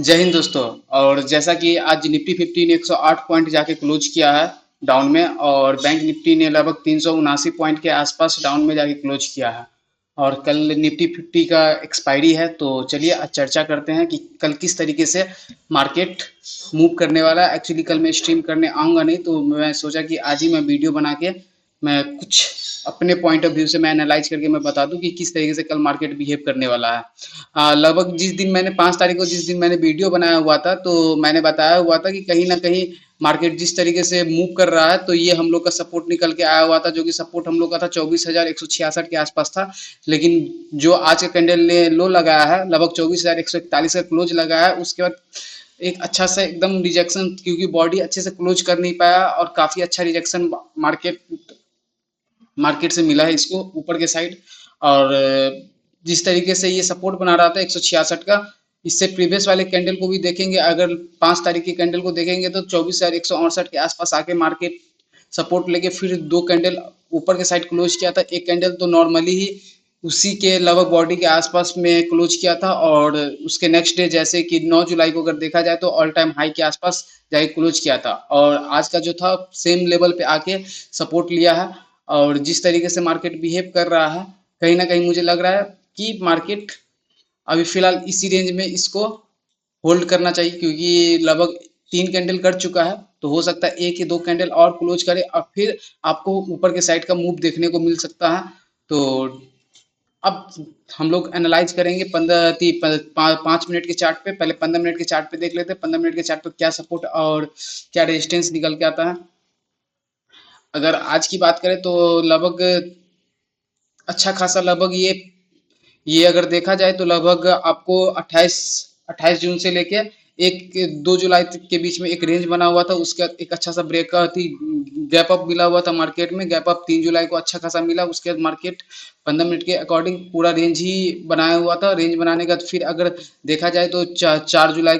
जय हिंद दोस्तों। और जैसा कि आज निफ्टी 50 ने 108 पॉइंट जाके क्लोज किया है डाउन में, और बैंक निफ्टी ने लगभग 379 पॉइंट के आसपास डाउन में जाके क्लोज किया है। और कल निफ्टी 50 का एक्सपायरी है, तो चलिए आज चर्चा करते हैं कि कल किस तरीके से मार्केट मूव करने वाला है। एक्चुअली कल मैं स्ट्रीम करने आऊँगा नहीं, तो मैं सोचा कि आज ही मैं वीडियो बना के मैं कुछ अपने पॉइंट ऑफ व्यू से मैं एनालाइज करके मैं बता दूं कि किस तरीके से कल मार्केट बिहेव करने वाला है। लगभग जिस दिन मैंने 5 तारीख को जिस दिन मैंने वीडियो बनाया हुआ था, तो मैंने बताया हुआ था कि कहीं ना कहीं मार्केट जिस तरीके से मूव कर रहा है, तो ये हम लोग का सपोर्ट निकल के आया हुआ था, जो कि सपोर्ट हम लोग का था 24,166 के आसपास था। लेकिन जो आज का कैंडल ने लो लगाया है, लगभग 24,141 का क्लोज लगाया है, उसके बाद एक अच्छा सा एकदम रिजेक्शन, क्योंकि बॉडी अच्छे से क्लोज कर नहीं पाया और काफी अच्छा रिजेक्शन मार्केट मार्केट से मिला है इसको ऊपर के साइड। और जिस तरीके से ये सपोर्ट बना रहा था 166 का, इससे प्रीवियस वाले कैंडल को भी देखेंगे, अगर 5 तारीख के कैंडल को देखेंगे तो 24,168 के आसपास आके मार्केट सपोर्ट लेके फिर दो कैंडल ऊपर के साइड क्लोज किया था। एक कैंडल तो नॉर्मली ही उसी के लगभग बॉडी के आसपास में क्लोज किया था, और उसके नेक्स्ट डे जैसे कि 9 जुलाई को अगर देखा जाए तो ऑल टाइम हाई के आसपास जाके क्लोज किया था, और आज का जो था सेम लेवल पे आके सपोर्ट लिया है। और जिस तरीके से मार्केट बिहेव कर रहा है, कहीं ना कहीं मुझे लग रहा है कि मार्केट अभी फिलहाल इसी रेंज में इसको होल्ड करना चाहिए, क्योंकि लगभग 3 कैंडल कर चुका है, तो हो सकता है एक या दो कैंडल और क्लोज करे और फिर आपको ऊपर के साइड का मूव देखने को मिल सकता है। तो अब हम लोग एनालाइज करेंगे 5 मिनट के चार्ट पे। पहले 15 मिनट के चार्ट पे देख लेते हैं, 15 मिनट के चार्ट पे क्या सपोर्ट और क्या रेजिस्टेंस निकल के आता है। अगर आज की बात करें तो लगभग अच्छा खासा लगभग ये अगर देखा जाए तो लगभग आपको 28 जून से लेके 1-2 जुलाई तक के बीच में एक रेंज बना हुआ था, उसका एक अच्छा सा ब्रेक थी, गैप अप मिला हुआ था मार्केट में। गैप अप 3 जुलाई को अच्छा खासा मिला, उसके बाद मार्केट 15 मिनट के अकॉर्डिंग पूरा रेंज ही बनाया हुआ था। रेंज बनाने का फिर अगर देखा जाए तो 4 जुलाई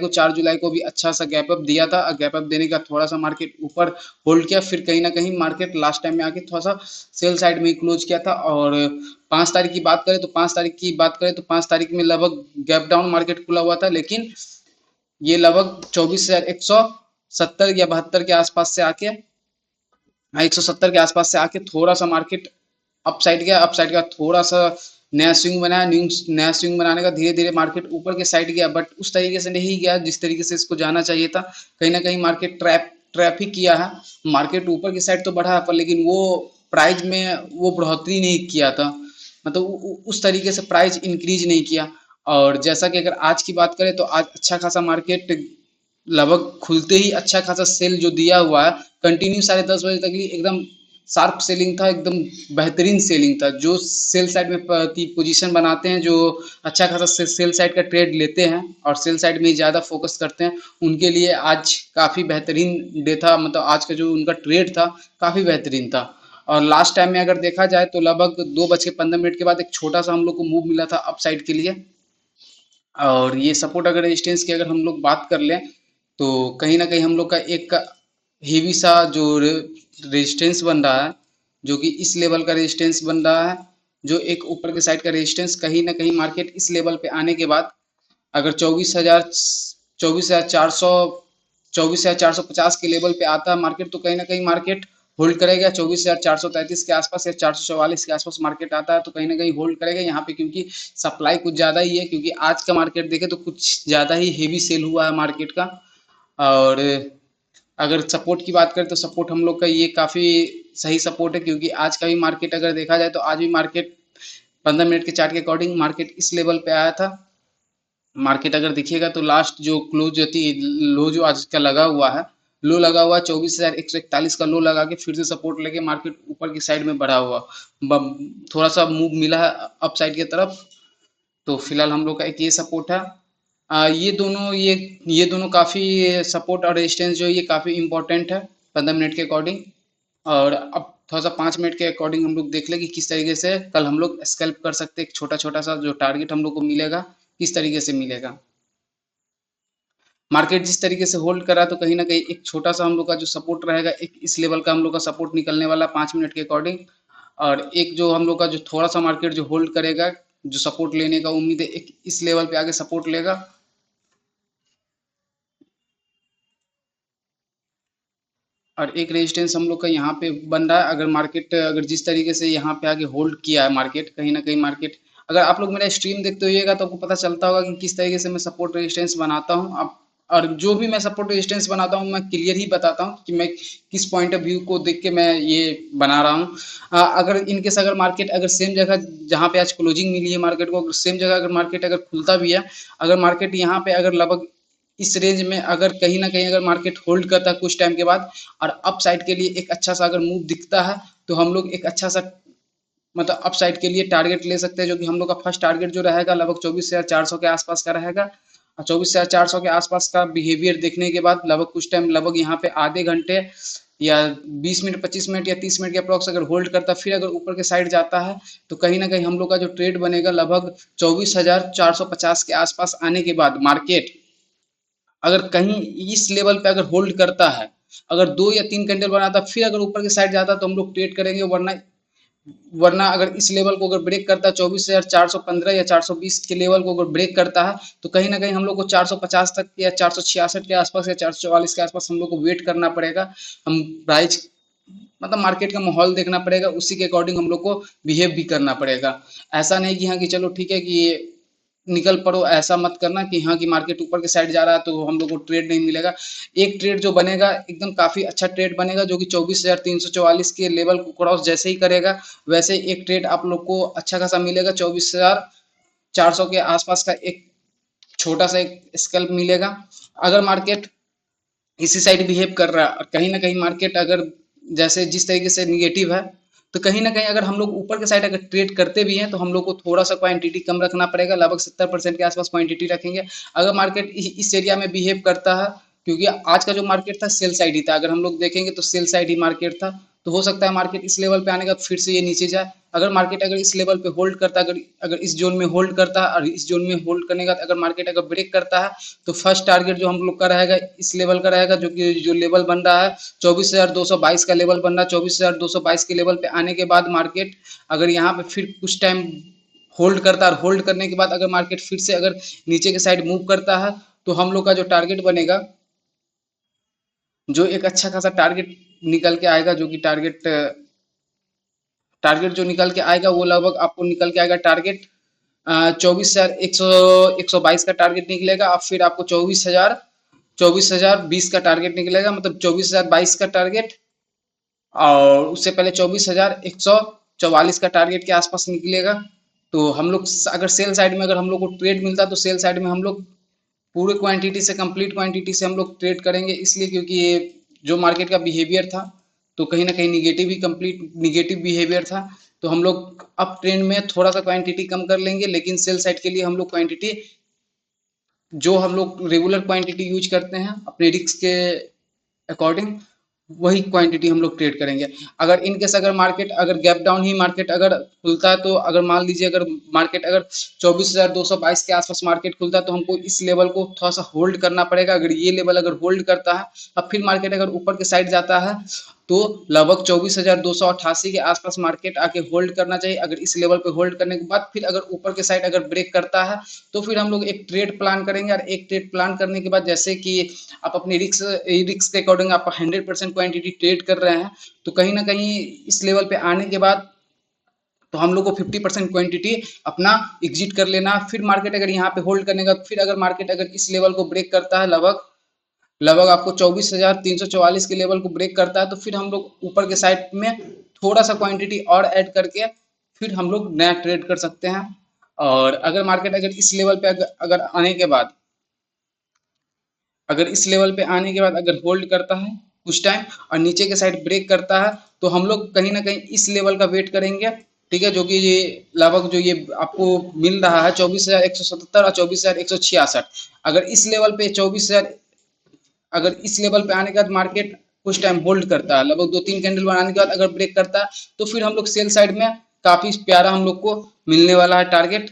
को भी अच्छा सा गैप अप दिया था। गैप अप देने का थोड़ा सा मार्केट ऊपर होल्ड किया, फिर कहीं ना कहीं मार्केट लास्ट टाइम में आके थोड़ा सा सेल साइड में ही क्लोज किया था। और 5 तारीख में लगभग गैप डाउन मार्केट खुला हुआ था, लेकिन ये लगभग 24,170 या 72 के आसपास से आके, 170 के आसपास से आके थोड़ा सा मार्केट अपसाइड गया। अपसाइड का थोड़ा सा नया स्विंग बनाया, नया स्विंग बनाने का धीरे धीरे मार्केट ऊपर के साइड गया, बट उस तरीके से नहीं गया जिस तरीके से इसको जाना चाहिए था। कहीं ना कहीं मार्केट ट्रैफिक किया है। मार्केट ऊपर की साइड तो बढ़ा है, पर लेकिन वो प्राइस में वो बढ़ोतरी नहीं किया था, मतलब उस तरीके से प्राइस इंक्रीज नहीं किया। और जैसा कि अगर आज की बात करें तो आज अच्छा खासा मार्केट लगभग खुलते ही अच्छा खासा सेल जो दिया हुआ है, कंटिन्यू 10:30 बजे तक ही एकदम शार्प सेलिंग था, एकदम बेहतरीन सेलिंग था। जो सेल साइड में की पोजीशन बनाते हैं, जो अच्छा खासा सेल साइड का ट्रेड लेते हैं और सेल साइड में ही ज़्यादा फोकस करते हैं, उनके लिए आज काफ़ी बेहतरीन डे था। मतलब आज का जो उनका ट्रेड था काफ़ी बेहतरीन था। और लास्ट टाइम में अगर देखा जाए तो लगभग 2:15 के बाद एक छोटा सा हम लोग को मूव मिला था अप साइड के लिए। और ये सपोर्ट अगर रेजिस्टेंस की अगर हम लोग बात कर लें, तो कहीं ना कहीं हम लोग का एक हेवी सा जो रेजिस्टेंस बन रहा है, जो कि इस लेवल का रेजिस्टेंस बन रहा है, जो एक ऊपर के साइड का रेजिस्टेंस, कहीं ना कहीं मार्केट इस लेवल पे आने के बाद अगर 24,400 24,450 के लेवल पे आता है मार्केट, तो कहीं ना कहीं मार्केट होल्ड करेगा। 24,433 के आसपास या 444 के आसपास मार्केट आता है, तो कहीं ना कहीं होल्ड करेगा यहाँ पे, क्योंकि सप्लाई कुछ ज़्यादा ही है। क्योंकि आज का मार्केट देखे तो कुछ ज़्यादा ही हेवी सेल हुआ है मार्केट का। और अगर सपोर्ट की बात करें तो सपोर्ट हम लोग का ये काफ़ी सही सपोर्ट है, क्योंकि आज का भी मार्केट अगर देखा जाए तो आज भी मार्केट 15 मिनट के चार्ट के अकॉर्डिंग मार्केट इस लेवल पे आया था। मार्केट अगर देखिएगा तो लास्ट जो क्लोज होती लो जो आज का लगा हुआ है, लो लगा हुआ है 24,141 का लो लगा के फिर से सपोर्ट लेके मार्केट ऊपर की साइड में बढ़ा हुआ, थोड़ा सा मूव मिला है अप साइड की तरफ। तो फिलहाल हम लोग का एक ये सपोर्ट है। ये दोनों काफ़ी सपोर्ट और रेजिस्टेंस जो है ये काफ़ी इंपॉर्टेंट है 15 मिनट के अकॉर्डिंग। और अब थोड़ा सा 5 मिनट के अकॉर्डिंग हम लोग देख लें कि किस तरीके से कल हम लोग स्कैल्प कर सकते हैं। एक छोटा छोटा सा जो टारगेट हम लोग को मिलेगा, किस तरीके से मिलेगा। मार्केट जिस तरीके से होल्ड कर रहा है, तो कहीं ना कहीं एक छोटा सा हम लोग का जो सपोर्ट रहेगा, एक इस लेवल का हम लोग का सपोर्ट निकलने वाला है 5 मिनट के अकॉर्डिंग। और एक जो हम लोग का जो थोड़ा सा मार्केट जो होल्ड करेगा, जो सपोर्ट लेने का उम्मीद है, एक इस लेवल पे आगे सपोर्ट लेगा। और एक रेजिस्टेंस हम लोग का यहाँ पे बन रहा है। अगर मार्केट अगर जिस तरीके से यहाँ पे आगे होल्ड किया है मार्केट, कहीं ना कहीं मार्केट, अगर आप लोग मेरा स्ट्रीम देखते होइएगा तो आपको पता चलता होगा कि किस तरीके से मैं सपोर्ट रेजिस्टेंस बनाता हूँ। आप और जो भी मैं सपोर्ट रेजिस्टेंस बनाता हूँ मैं क्लियर ही बताता हूँ कि मैं किस पॉइंट ऑफ व्यू को देख के मैं ये बना रहा हूँ। अगर इनकेस अगर मार्केट अगर सेम जगह जहाँ पे आज क्लोजिंग मिली है मार्केट को, अगर सेम जगह अगर मार्केट अगर खुलता भी है, अगर मार्केट यहाँ पे अगर लगभग इस रेंज में अगर कहीं ना कहीं अगर मार्केट होल्ड करता है कुछ टाइम के बाद और अप साइड के लिए एक अच्छा सा अगर मूव दिखता है, तो हम लोग एक अच्छा सा मतलब अप साइड के लिए टारगेट ले सकते हैं, जो कि हम लोग का फर्स्ट टारगेट जो रहेगा लगभग 24,400 के आसपास का रहेगा। और 24,400 के आसपास का बिहेवियर देखने के बाद लगभग कुछ टाइम लगभग यहाँ पे आधे घंटे या 20 मिनट 25 मिनट या 30 मिनट के अप्रॉक्स अगर होल्ड करता फिर अगर ऊपर के साइड जाता है, तो कहीं ना कहीं हम लोग का जो ट्रेड बनेगा लगभग 24,450 के आसपास आने के बाद मार्केट अगर कहीं इस लेवल पे अगर होल्ड करता है, अगर 2 या 3 कैंडल बनाता फिर अगर ऊपर के साइड जाता तो हम लोग ट्रेड करेंगे, वरना वरना अगर इस लेवल को अगर ब्रेक करता है 24,415 या 420 के लेवल को अगर ब्रेक करता है, तो कहीं ना कहीं हम लोग को 450 तक या 466 के आसपास या 444 के आसपास हम लोग को वेट करना पड़ेगा। हम प्राइस मतलब मार्केट का माहौल देखना पड़ेगा, उसी के अकॉर्डिंग हम लोग को बिहेव भी करना पड़ेगा। ऐसा नहीं कि हाँ कि चलो ठीक है कि निकल पड़ो, ऐसा मत करना कि हाँ कि मार्केट ऊपर के साइड जा रहा है तो हम लोग को ट्रेड नहीं मिलेगा। एक ट्रेड जो बनेगा एकदम काफी अच्छा ट्रेड बनेगा, जो कि 24,344 के लेवल को क्रॉस जैसे ही करेगा वैसे एक ट्रेड आप लोग को अच्छा खासा मिलेगा। 24,400 के आसपास का एक छोटा सा एक स्कैल्प मिलेगा। अगर मार्केट इसी साइड बिहेव कर रहा है और कहीं ना कहीं मार्केट अगर जैसे जिस तरीके से निगेटिव है, तो कहीं ना कहीं अगर हम लोग ऊपर के साइड अगर ट्रेड करते भी हैं तो हम लोग को थोड़ा सा क्वांटिटी कम रखना पड़ेगा, लगभग 70% के आसपास क्वांटिटी रखेंगे। अगर मार्केट इस एरिया में बिहेव करता है, क्योंकि आज का जो मार्केट था सेल साइड ही था, अगर हम लोग देखेंगे तो सेल साइड ही मार्केट था, तो हो सकता है मार्केट इस लेवल पे आने का फिर से ये नीचे जाए। अगर मार्केट अगर इस लेवल पे होल्ड करता है, अगर अगर इस जोन में होल्ड करता है और इस जोन में होल्ड करने का अगर मार्केट अगर ब्रेक करता है, तो फर्स्ट टारगेट जो हम लोग का रहेगा इस लेवल का रहेगा, जो कि जो लेवल बन रहा है 24,222 का लेवल बन रहा है। 24,222 के लेवल पे आने के बाद मार्केट अगर यहाँ पे फिर कुछ टाइम होल्ड करता है और होल्ड करने के बाद अगर मार्केट फिर से अगर नीचे के साइड मूव करता है, तो हम लोग का जो टारगेट बनेगा, जो एक अच्छा खासा टारगेट निकल के आएगा, जो कि टारगेट टारगेट जो निकल के आएगा वो लगभग आपको निकल के आएगा टारगेट 24,100 122 का टारगेट निकलेगा। और फिर आपको 24,020 का टारगेट निकलेगा, मतलब 24,022 का टारगेट, और उससे पहले 24,144 का टारगेट के आसपास निकलेगा। तो हम लोग अगर सेल साइड में अगर हम लोग को ट्रेड मिलता है तो सेल साइड में हम लोग पूरे क्वांटिटी से कंप्लीट क्वांटिटी से हम लोग ट्रेड करेंगे, इसलिए क्योंकि ये जो मार्केट का बिहेवियर था तो कहीं ना कहीं निगेटिव ही कंप्लीट निगेटिव बिहेवियर था। तो हम लोग अप ट्रेंड में थोड़ा सा क्वांटिटी कम कर लेंगे, लेकिन सेल साइड के लिए हम लोग क्वांटिटी जो हम लोग रेगुलर क्वांटिटी यूज करते हैं अपने रिस्क के अकॉर्डिंग वही क्वांटिटी हम लोग ट्रेड करेंगे। अगर इन केस अगर मार्केट अगर गैप डाउन ही मार्केट अगर खुलता है, तो अगर मान लीजिए अगर मार्केट अगर 24,222 के आसपास मार्केट खुलता है, तो हमको इस लेवल को थोड़ा सा होल्ड करना पड़ेगा। अगर ये लेवल अगर होल्ड करता है, अब फिर मार्केट अगर ऊपर के साइड जाता है, तो लगभग 24,288 के आसपास मार्केट आके होल्ड करना चाहिए। अगर इस लेवल पे होल्ड करने के बाद फिर अगर ऊपर के साइड अगर ब्रेक करता है, तो फिर हम लोग एक ट्रेड प्लान करेंगे। और एक ट्रेड प्लान करने के बाद जैसे कि आप अपनी रिस्क के अकॉर्डिंग आप 100% क्वांटिटी ट्रेड कर रहे हैं, तो कहीं ना कहीं इस लेवल पे आने के बाद तो हम लोग को 50% क्वांटिटी अपना एग्जिट कर लेना। फिर मार्केट अगर यहाँ पे होल्ड करने का, फिर अगर मार्केट अगर इस लेवल को ब्रेक करता है, लगभग लगभग आपको 24,344 के लेवल को ब्रेक करता है, तो फिर हम लोग ऊपर के साइड में थोड़ा सा क्वांटिटी और ऐड करके फिर हम लोग नया ट्रेड कर सकते हैं। और अगर मार्केट अगर इस लेवल पे अगर आने के बाद अगर इस लेवल पे आने के बाद अगर होल्ड करता है कुछ टाइम और नीचे के साइड ब्रेक करता है, तो हम लोग कहीं ना कहीं इस लेवल का वेट करेंगे, ठीक है, जो कि ये लगभग जो ये आपको मिल रहा है 24,177 और 24,166। अगर इस लेवल पे 24,000 अगर इस लेवल पे आने के बाद मार्केट कुछ टाइम होल्ड करता है, लगभग 2 3 कैंडल बनाने के बाद अगर ब्रेक करता है, तो फिर हम लोग सेल साइड में काफी प्यारा हम लोग को मिलने वाला है टारगेट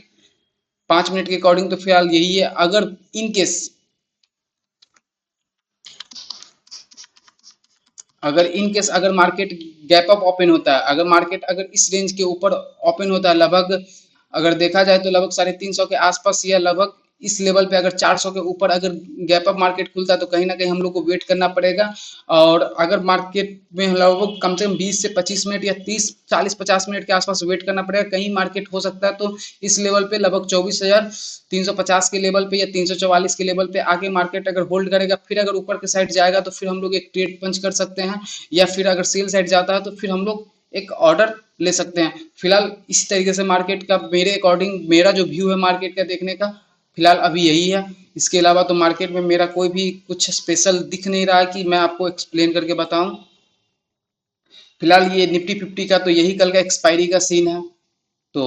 5 मिनट के अकॉर्डिंग। तो फिलहाल यही है। अगर इन केस अगर मार्केट गैप अप ओपन होता है, अगर मार्केट अगर इस रेंज के ऊपर ओपन होता है, लगभग अगर देखा जाए तो लगभग 350 के आसपास या लगभग इस लेवल पे अगर 400 के ऊपर अगर गैप अप मार्केट खुलता है तो कहीं ना कहीं हम लोग को वेट करना पड़ेगा। और अगर मार्केट में लगभग कम से कम 20 से 25 मिनट या 30 40 50 मिनट के आसपास वेट करना पड़ेगा। कहीं मार्केट हो सकता है तो इस लेवल पे लगभग 24,350 के लेवल पे या 344 के लेवल पे आगे मार्केट अगर होल्ड करेगा, फिर अगर ऊपर के साइड जाएगा तो फिर हम लोग एक ट्रेड पंच कर सकते हैं, या फिर अगर सेल साइड जाता है तो फिर हम लोग एक ऑर्डर ले सकते हैं। फिलहाल इस तरीके से मार्केट का मेरे अकॉर्डिंग मेरा जो व्यू है मार्केट का देखने का फिलहाल अभी यही है। इसके अलावा तो मार्केट में मेरा कोई भी कुछ स्पेशल दिख नहीं रहा है कि मैं आपको एक्सप्लेन करके बताऊं। फिलहाल ये निफ्टी 50 का तो यही कल का एक्सपायरी का सीन है। तो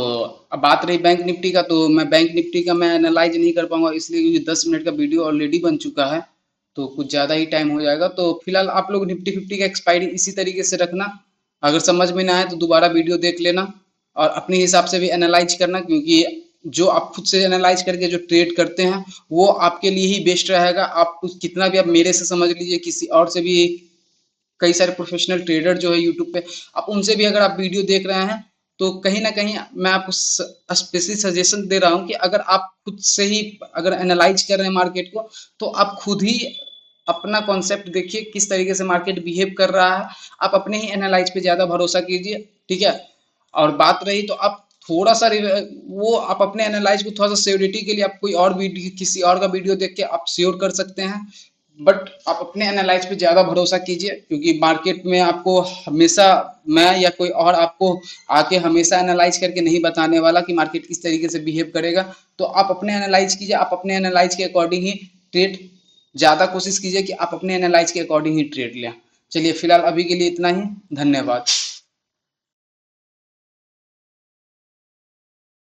अब बात रही बैंक निफ्टी का, तो मैं बैंक निफ्टी का मैं एनालाइज नहीं कर पाऊंगा इसलिए क्योंकि 10 मिनट का वीडियो ऑलरेडी बन चुका है, तो कुछ ज़्यादा ही टाइम हो जाएगा। तो फिलहाल आप लोग निफ्टी 50 का एक्सपायरी इसी तरीके से रखना। अगर समझ में ना आए तो दोबारा वीडियो देख लेना और अपने हिसाब से भी एनालाइज करना, क्योंकि जो आप खुद से एनालाइज करके जो ट्रेड करते हैं वो आपके लिए ही बेस्ट रहेगा। आप कितना भी आप मेरे से समझ लीजिए, किसी और से भी, कई सारे प्रोफेशनल ट्रेडर जो है यूट्यूब पे, आप उनसे भी अगर आप वीडियो देख रहे हैं तो कहीं ना कहीं मैं आपको स्पेशली सजेशन दे रहा हूं कि अगर आप खुद से ही अगर एनालाइज कर रहे हैं मार्केट को तो आप खुद ही अपना कॉन्सेप्ट देखिए किस तरीके से मार्केट बिहेव कर रहा है। आप अपने ही एनालाइज पे ज़्यादा भरोसा कीजिए, ठीक है। और बात रही तो आप थोड़ा सा वो आप अपने एनालाइज को थोड़ा सा श्योरिटी के लिए आप कोई और वीडियो किसी और का वीडियो देख के आप श्योर कर सकते हैं, बट आप अपने एनालाइज पे ज़्यादा भरोसा कीजिए, क्योंकि मार्केट में आपको हमेशा मैं या कोई और आपको आके हमेशा एनालाइज करके नहीं बताने वाला कि मार्केट किस तरीके से बिहेव करेगा। तो आप अपने एनालाइज कीजिए, आप अपने एनालाइज के अकॉर्डिंग ही ट्रेड, ज़्यादा कोशिश कीजिए कि आप अपने एनालाइज के अकॉर्डिंग ही ट्रेड लें। चलिए फिलहाल अभी के लिए इतना ही, धन्यवाद।